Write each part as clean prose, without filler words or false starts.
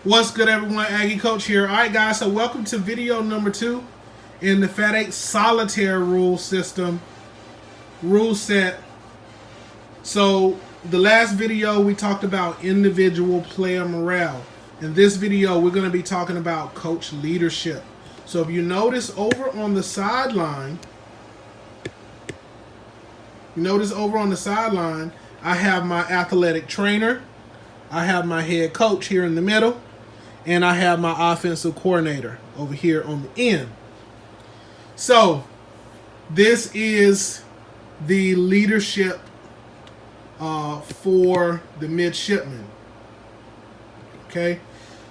What's good, everyone? Aggie Coach here. All right, guys, so welcome to video number 2 in the FAT8 Solitaire rule set. So the last video we talked about individual player morale. In this video, we're going to be talking about coach leadership. So if you notice over on the sideline, I have my athletic trainer, I have my head coach here in the middle, and I have my offensive coordinator over here on the end. So this is the leadership for the midshipmen. Okay,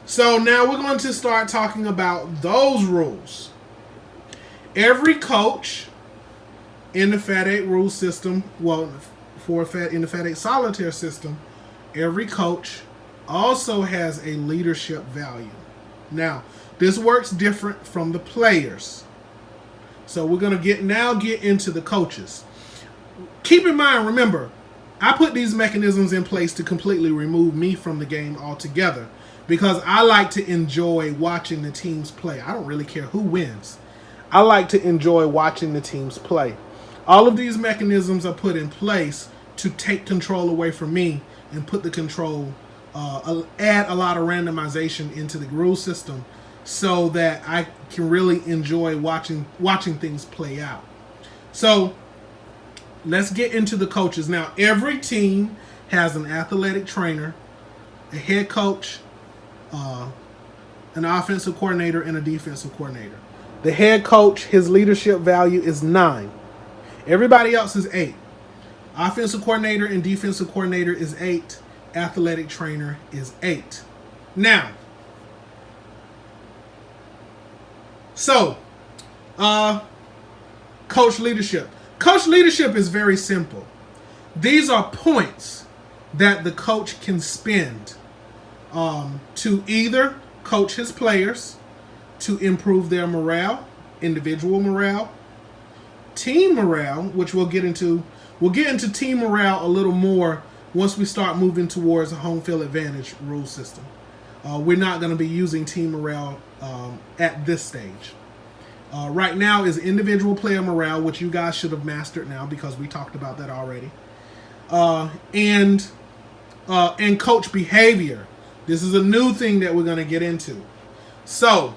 so now we're going to start talking about those rules. Every coach in the FAT8 rule system, well, in the FAT8 Solitaire system, every coach also has a leadership value. Now, this works different from the players. So we're going to get into the coaches. Keep in mind, remember, I put these mechanisms in place to completely remove me from the game altogether because I like to enjoy watching the teams play. I don't really care who wins. I like to enjoy watching the teams play. All of these mechanisms are put in place to take control away from me and put the control, add a lot of randomization into the rule system so that I can really enjoy watching things play out. So let's get into the coaches. Now, every team has an athletic trainer, a head coach, an offensive coordinator, and a defensive coordinator. The head coach, his leadership value is 9. Everybody else is 8. Offensive coordinator and defensive coordinator is 8. Athletic trainer is 8. Now, so, coach leadership. Coach leadership is very simple. These are points that the coach can spend to either coach his players to improve their morale, individual morale, team morale, which we'll get into. We'll get into team morale a little more once we start moving towards a home field advantage rule system. We're not going to be using team morale at this stage. Right now is individual player morale, which you guys should have mastered now because we talked about that already. And coach behavior. This is a new thing that we're going to get into. So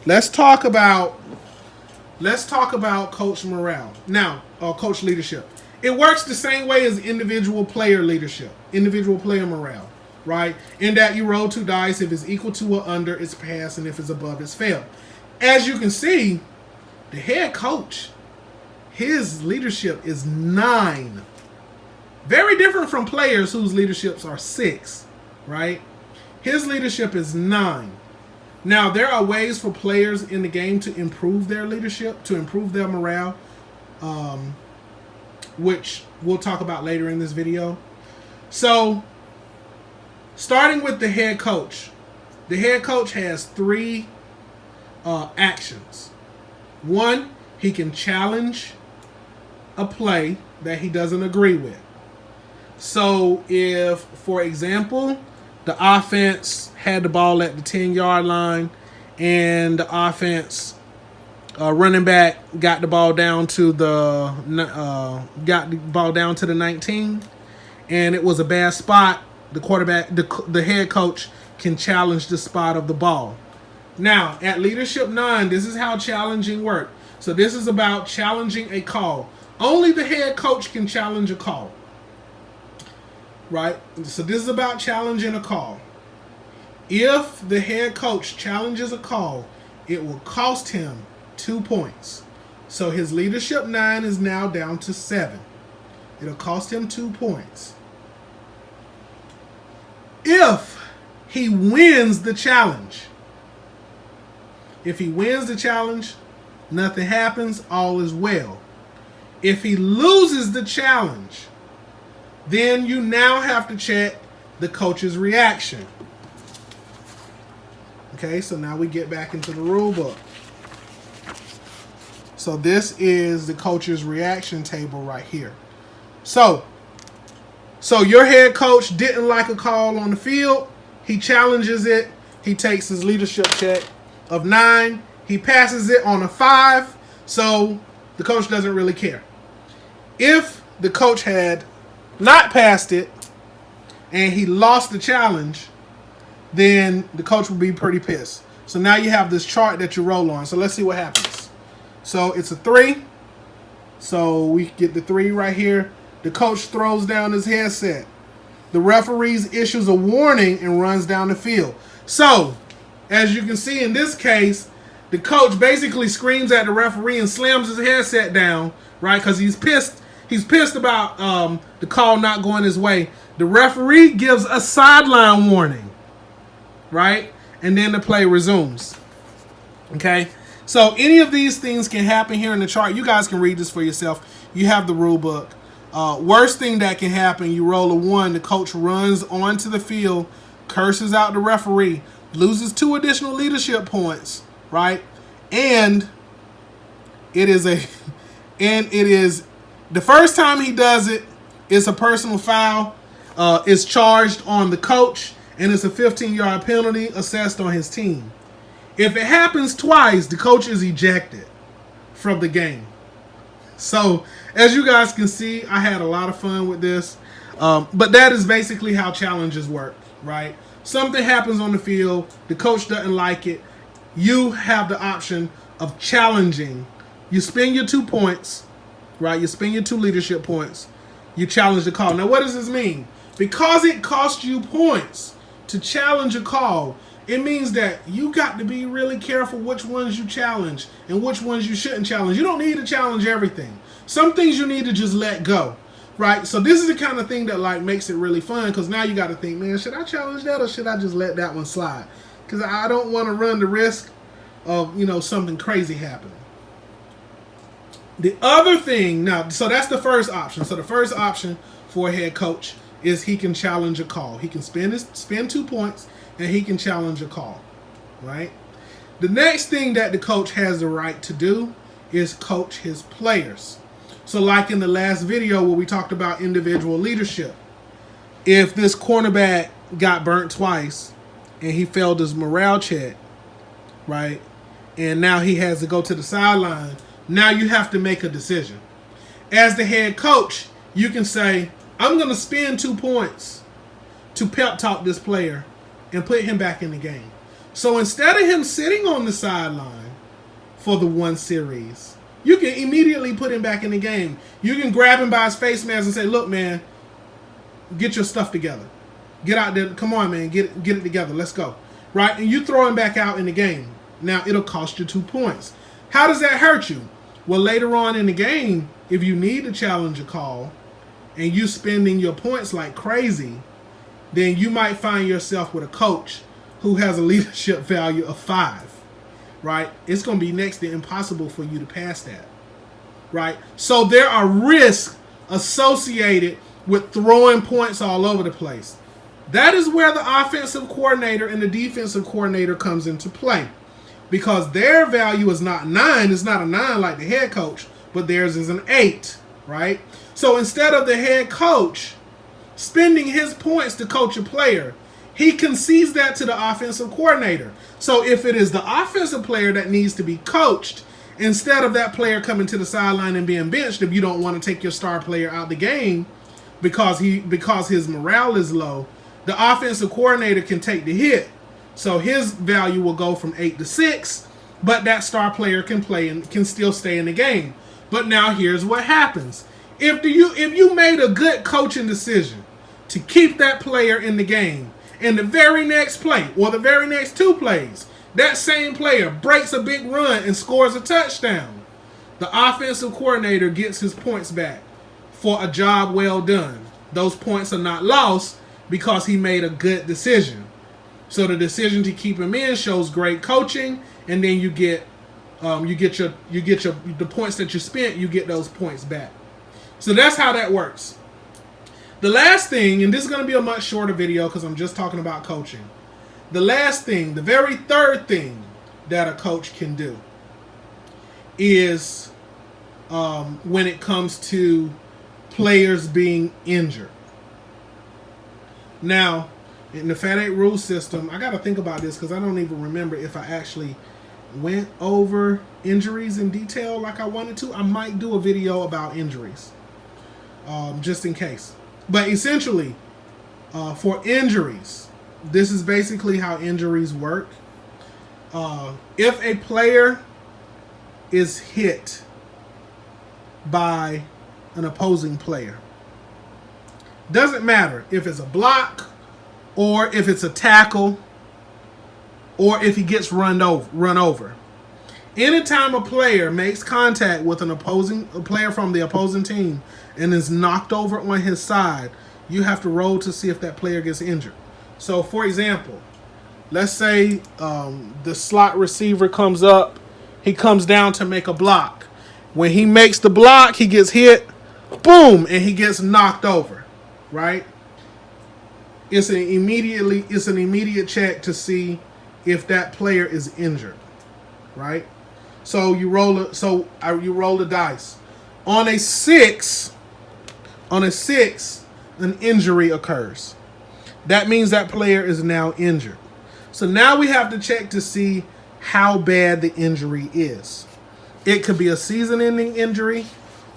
let's talk about coach morale. Now, coach leadership. It works the same way as individual player leadership, individual player morale, right? In that you roll 2 dice. If it's equal to or under, it's pass, and if it's above, it's fail. As you can see, the head coach, his leadership is 9. Very different from players whose leaderships are 6, right? His leadership is 9. Now, there are ways for players in the game to improve their leadership, to improve their morale, which we'll talk about later in this video. So, starting with the head coach. The head coach has 3 actions. 1, he can challenge a play that he doesn't agree with. So, if, for example, the offense had the ball at the 10-yard line, and the offense running back got the ball down to the 19, and it was a bad spot. The quarterback, the head coach, can challenge the spot of the ball. Now, at leadership 9, this is how challenging works. So this is about challenging a call. Only the head coach can challenge a call. Right? So this is about challenging a call. If the head coach challenges a call, it will cost him 2 points. So his leadership 9 is now down to 7. It'll cost him 2 points. If he wins the challenge, nothing happens, all is well. If he loses the challenge, then you now have to check the coach's reaction. Okay, so now we get back into the rule book. So this is the coach's reaction table right here. So So your head coach didn't like a call on the field. He challenges it. He takes his leadership check of 9. He passes it on a 5. So the coach doesn't really care. If the coach had not passed it and he lost the challenge, then the coach would be pretty pissed. So now you have this chart that you roll on. So let's see what happens. So it's a 3. So we get the 3 right here. The coach throws down his headset. The referee issues a warning and runs down the field. So, as you can see in this case, the coach basically screams at the referee and slams his headset down, right? Because he's pissed. He's pissed about the call not going his way. The referee gives a sideline warning, right? And then the play resumes. Okay? So any of these things can happen here in the chart. You guys can read this for yourself. You have the rule book. Worst thing that can happen, you roll a 1, the coach runs onto the field, curses out the referee, loses 2 additional leadership points, right? And it is the first time he does it, it's a personal foul. It's charged on the coach, and it's a 15-yard penalty assessed on his team. If it happens twice, the coach is ejected from the game. So, as you guys can see, I had a lot of fun with this. But that is basically how challenges work, right? Something happens on the field, the coach doesn't like it. You have the option of challenging. You spend your 2 points, right? You spend your 2 leadership points. You challenge the call. Now, what does this mean? Because it costs you points to challenge a call, it means that you got to be really careful which ones you challenge and which ones you shouldn't challenge. You don't need to challenge everything. Some things you need to just let go, right? So this is the kind of thing that like makes it really fun, because now you got to think, man, should I challenge that or should I just let that one slide? Because I don't want to run the risk of, something crazy happening. The other thing, now, so that's the first option. So the first option for a head coach is he can challenge a call. He can spend 2 points and he can challenge a call, right? The next thing that the coach has the right to do is coach his players. So like in the last video where we talked about individual leadership, if this cornerback got burnt twice and he failed his morale check, right, and now he has to go to the sideline, now you have to make a decision. As the head coach, you can say, I'm going to spend 2 points to pep talk this player and put him back in the game. So instead of him sitting on the sideline for the 1 series, you can immediately put him back in the game. You can grab him by his face mask and say, look, man, get your stuff together. Get out there. Come on, man. Get it together. Let's go. Right? And you throw him back out in the game. Now, it'll cost you 2 points. How does that hurt you? Well, later on in the game, if you need to challenge a call and you spending your points like crazy, then you might find yourself with a coach who has a leadership value of 5, right? It's going to be next to impossible for you to pass that, right? So there are risks associated with throwing points all over the place. That is where the offensive coordinator and the defensive coordinator comes into play, because their value is not 9. It's not a 9 like the head coach, but theirs is an 8, right? So instead of the head coach spending his points to coach a player, he concedes that to the offensive coordinator. So if it is the offensive player that needs to be coached, instead of that player coming to the sideline and being benched, if you don't want to take your star player out the game because his morale is low, the offensive coordinator can take the hit. So his value will go from 8 to 6, but that star player can play and can still stay in the game. But now here's what happens. If you made a good coaching decision to keep that player in the game, and the very next play or the very next 2 plays, that same player breaks a big run and scores a touchdown, the offensive coordinator gets his points back for a job well done. Those points are not lost because he made a good decision. So the decision to keep him in shows great coaching, and then you get the points that you spent, you get those points back. So that's how that works. The last thing, and this is going to be a much shorter video because I'm just talking about coaching. The last thing, the very third thing that a coach can do is when it comes to players being injured. Now, in the FAT8 rule system, I got to think about this because I don't even remember if I actually went over injuries in detail like I wanted to. I might do a video about injuries, just in case. But essentially, for injuries, this is basically how injuries work. If a player is hit by an opposing player, doesn't matter if it's a block or if it's a tackle or if he gets run over. Anytime a player makes contact with a player from the opposing team and is knocked over on his side, you have to roll to see if that player gets injured. So, for example, let's say the slot receiver comes up. He comes down to make a block. When he makes the block, he gets hit. Boom, and he gets knocked over. Right? It's an immediate check to see if that player is injured. Right? So you roll the dice. On a 6, an injury occurs. That means that player is now injured. So now we have to check to see how bad the injury is. It could be a season-ending injury,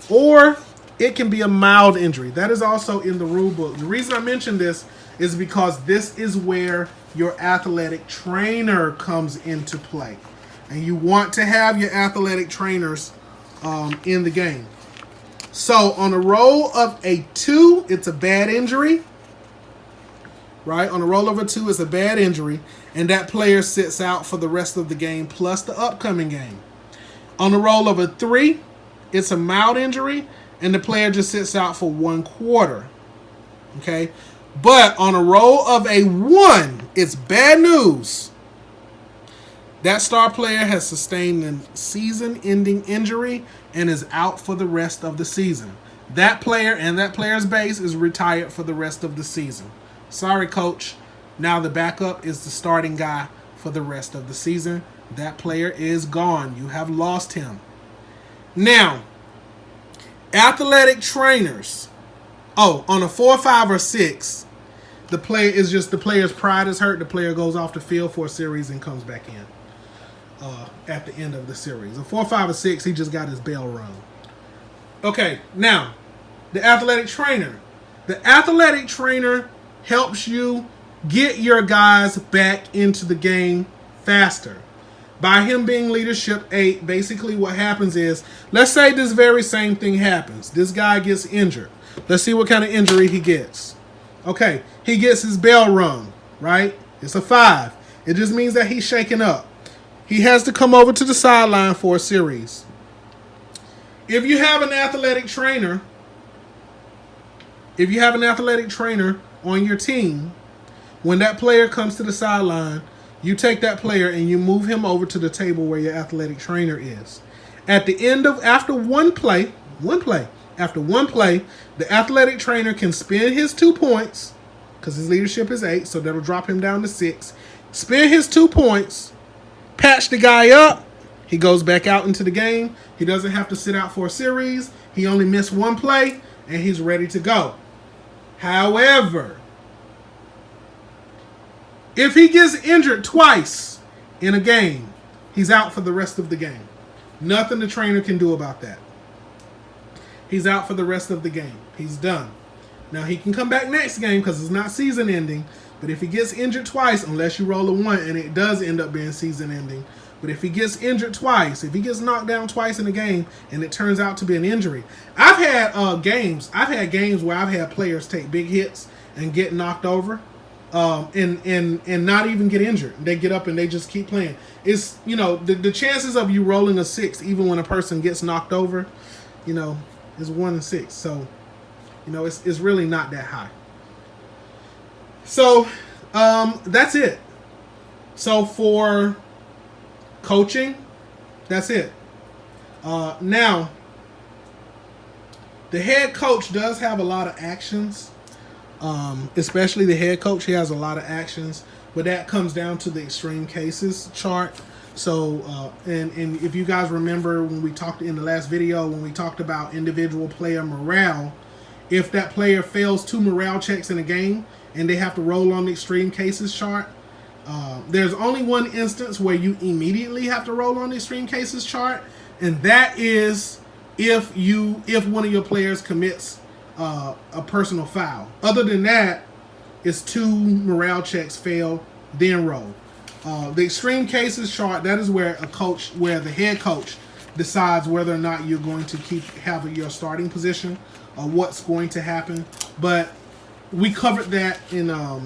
or it can be a mild injury. That is also in the rule book. The reason I mention this is because this is where your athletic trainer comes into play. And you want to have your athletic trainers in the game. So on a roll of a 2, it's a bad injury. Right? On a roll of a 2, it's a bad injury. And that player sits out for the rest of the game plus the upcoming game. On a roll of a 3, it's a mild injury. And the player just sits out for 1 quarter. Okay? But on a roll of a 1, it's bad news. That star player has sustained a season-ending injury and is out for the rest of the season. That player and that player's base is retired for the rest of the season. Sorry, coach. Now the backup is the starting guy for the rest of the season. That player is gone. You have lost him. Now, athletic trainers. Oh, on a 4, 5, or 6, the player's pride is hurt. The player goes off the field for a series and comes back in at the end of the series. A 4, 5, or 6, he just got his bell rung. Okay, now, the athletic trainer. The athletic trainer helps you get your guys back into the game faster. By him being leadership 8, basically what happens is, let's say this very same thing happens. This guy gets injured. Let's see what kind of injury he gets. Okay, he gets his bell rung, right? It's a 5. It just means that he's shaken up. He has to come over to the sideline for a series. If you have an athletic trainer, on your team, when that player comes to the sideline, you take that player and you move him over to the table where your athletic trainer is. After one play, the athletic trainer can spend his 2 points, because his leadership is 8, so that'll drop him down to 6. Spend his 2 points, patch the guy up, he goes back out into the game. He doesn't have to sit out for a series. He only missed 1 play, and he's ready to go. However, if he gets injured twice in a game, he's out for the rest of the game. Nothing the trainer can do about that. He's out for the rest of the game. He's done. Now, he can come back next game because it's not season ending. But if he gets injured twice, unless you roll a 1, and it does end up being season ending. But if he gets injured twice, if he gets knocked down twice in a game, and it turns out to be an injury. I've had games where I've had players take big hits and get knocked over. And not even get injured. They get up and they just keep playing. It's, the chances of you rolling a 6, even when a person gets knocked over, is 1 in 6. So, it's really not that high. So, that's it. So for coaching, that's it. Now, the head coach does have a lot of actions. Especially the head coach, he has a lot of actions, but that comes down to the extreme cases chart. So, and if you guys remember when we talked in the last video, when we talked about individual player morale, if that player fails 2 morale checks in a game and they have to roll on the extreme cases chart, there's only one instance where you immediately have to roll on the extreme cases chart, and that is if one of your players commits a personal foul. Other than that, it's 2 morale checks fail, then roll. The extreme cases chart, that is where the head coach decides whether or not you're going to have your starting position or what's going to happen. But we covered that in the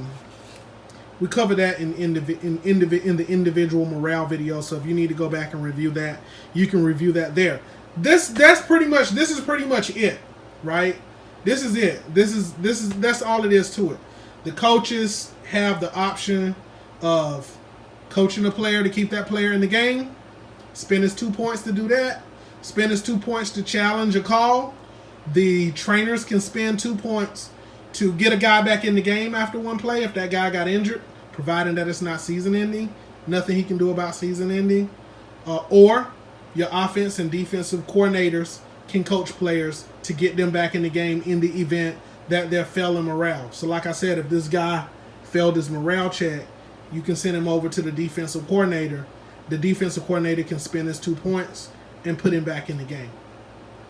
individual morale video. So if you need to go back and review that, you can review that there. This is pretty much it, right? This is it. That's all it is to it. The coaches have the option of coaching a player to keep that player in the game, spend his 2 points to do that, spend his 2 points to challenge a call. The trainers can spend 2 points to get a guy back in the game after one play if that guy got injured, providing that it's not season ending. Nothing he can do about season ending. Or your offense and defensive coordinators can coach players to get them back in the game in the event that they're failing morale. So like I said, if this guy failed his morale check, you can send him over to the defensive coordinator. The defensive coordinator can spend his 2 points and put him back in the game.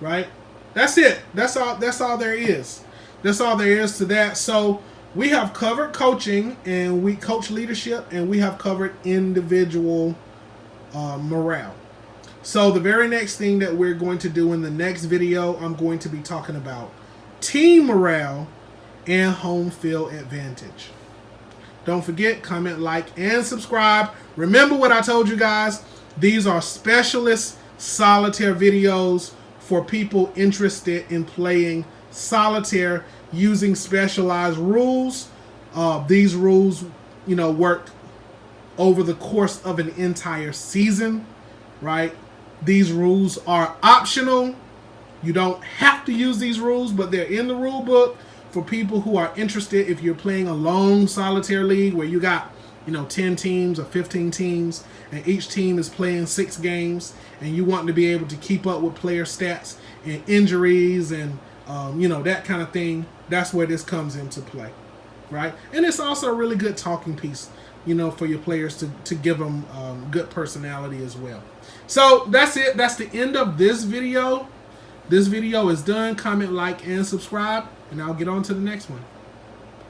Right? That's it. That's all there is. That's all there is to that. So we have covered coaching and we coach leadership, and we have covered individual morale. So the very next thing that we're going to do in the next video, I'm going to be talking about team morale and home field advantage. Don't forget, comment, like, and subscribe. Remember what I told you guys. These are specialist solitaire videos for people interested in playing solitaire using specialized rules. These rules, work over the course of an entire season, right? These rules are optional. You don't have to use these rules, but they're in the rule book for people who are interested. If you're playing a long solitaire league where you got 10 teams or 15 teams and each team is playing 6 games, and you want to be able to keep up with player stats and injuries and that kind of thing, that's where this comes into play, right? And it's also a really good talking piece, for your players to give them good personality as well. So that's it. That's the end of this video. This video is done. Comment, like, and subscribe, and I'll get on to the next one.